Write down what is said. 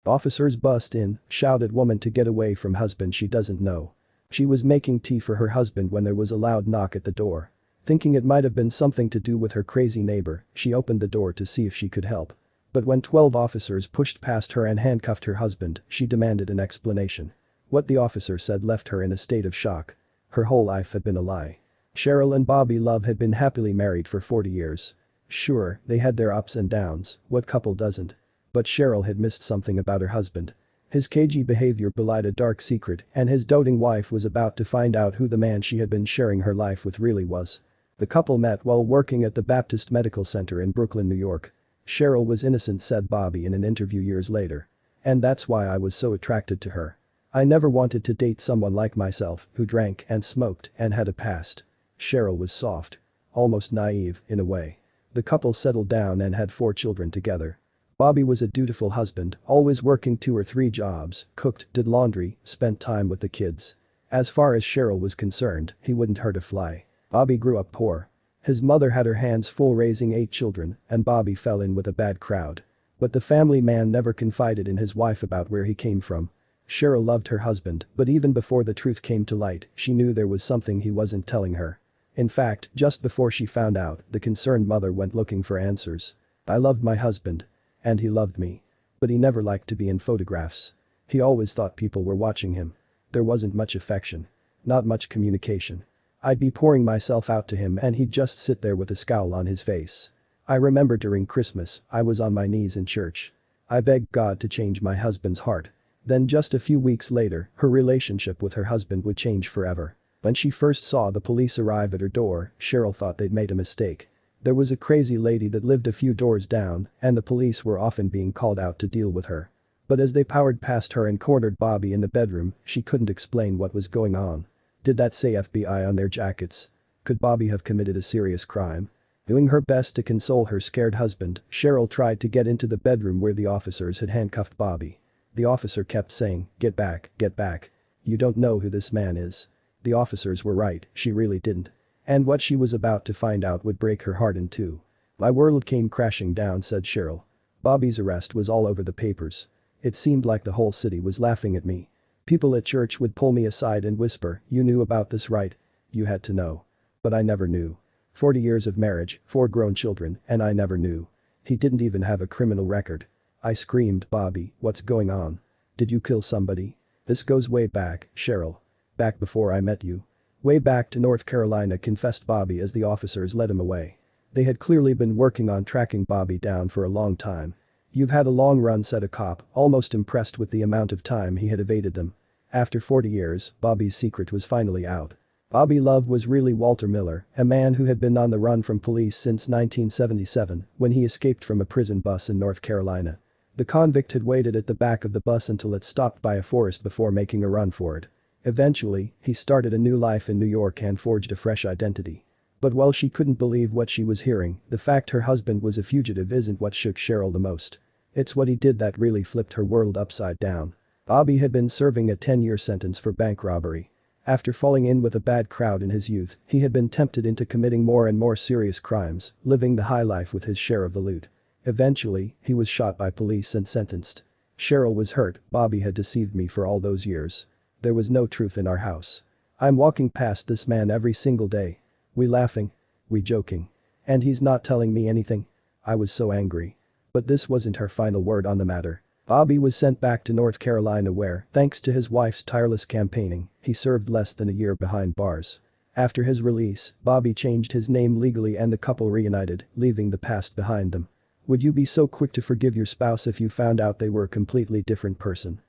Officers bust in, shouted woman to get away from husband she doesn't know. She was making tea for her husband when there was a loud knock at the door. Thinking it might have been something to do with her crazy neighbor, she opened the door to see if she could help. But when 12 officers pushed past her and handcuffed her husband, she demanded an explanation. What the officer said left her in a state of shock. Her whole life had been a lie. Cheryl and Bobby Love had been happily married for 40 years. Sure, they had their ups and downs, what couple doesn't? But Cheryl had missed something about her husband. His cagey behavior belied a dark secret, and his doting wife was about to find out who the man she had been sharing her life with really was. The couple met while working at the Baptist Medical Center in Brooklyn, New York. Cheryl was innocent, said Bobby in an interview years later. And that's why I was so attracted to her. I never wanted to date someone like myself who drank and smoked and had a past. Cheryl was soft. Almost naive, in a way. The couple settled down and had 4 children together. Bobby was a dutiful husband, always working 2 or 3 jobs, cooked, did laundry, spent time with the kids. As far as Cheryl was concerned, he wouldn't hurt a fly. Bobby grew up poor. His mother had her hands full raising 8 children, and Bobby fell in with a bad crowd. But the family man never confided in his wife about where he came from. Cheryl loved her husband, but even before the truth came to light, she knew there was something he wasn't telling her. In fact, just before she found out, the concerned mother went looking for answers. I loved my husband. And he loved me. But he never liked to be in photographs. He always thought people were watching him. There wasn't much affection. Not much communication. I'd be pouring myself out to him and he'd just sit there with a scowl on his face. I remember during Christmas, I was on my knees in church. I begged God to change my husband's heart. Then just a few weeks later, her relationship with her husband would change forever. When she first saw the police arrive at her door, Cheryl thought they'd made a mistake. There was a crazy lady that lived a few doors down, and the police were often being called out to deal with her. But as they powered past her and cornered Bobby in the bedroom, she couldn't explain what was going on. Did that say FBI on their jackets? Could Bobby have committed a serious crime? Doing her best to console her scared husband, Cheryl tried to get into the bedroom where the officers had handcuffed Bobby. The officer kept saying, "Get back, get back. You don't know who this man is." The officers were right, she really didn't. And what she was about to find out would break her heart in 2. My world came crashing down, said Cheryl. Bobby's arrest was all over the papers. It seemed like the whole city was laughing at me. People at church would pull me aside and whisper, "You knew about this, right? You had to know." But I never knew. 40 years of marriage, 4 grown children, and I never knew. He didn't even have a criminal record. I screamed, "Bobby, what's going on? Did you kill somebody?" This goes way back, Cheryl. Back before I met you. Way back to North Carolina, confessed Bobby as the officers led him away. They had clearly been working on tracking Bobby down for a long time. "You've had a long run," said a cop, almost impressed with the amount of time he had evaded them. After 40 years, Bobby's secret was finally out. Bobby Love was really Walter Miller, a man who had been on the run from police since 1977 when he escaped from a prison bus in North Carolina. The convict had waited at the back of the bus until it stopped by a forest before making a run for it. Eventually, he started a new life in New York and forged a fresh identity. But while she couldn't believe what she was hearing, the fact her husband was a fugitive isn't what shook Cheryl the most. It's what he did that really flipped her world upside down. Bobby had been serving a 10-year sentence for bank robbery. After falling in with a bad crowd in his youth, he had been tempted into committing more and more serious crimes, living the high life with his share of the loot. Eventually, he was shot by police and sentenced. Cheryl was hurt. Bobby had deceived me for all those years. There was no truth in our house. I'm walking past this man every single day. We laughing. We joking. And he's not telling me anything. I was so angry. But this wasn't her final word on the matter. Bobby was sent back to North Carolina where, thanks to his wife's tireless campaigning, he served less than a year behind bars. After his release, Bobby changed his name legally and the couple reunited, leaving the past behind them. Would you be so quick to forgive your spouse if you found out they were a completely different person?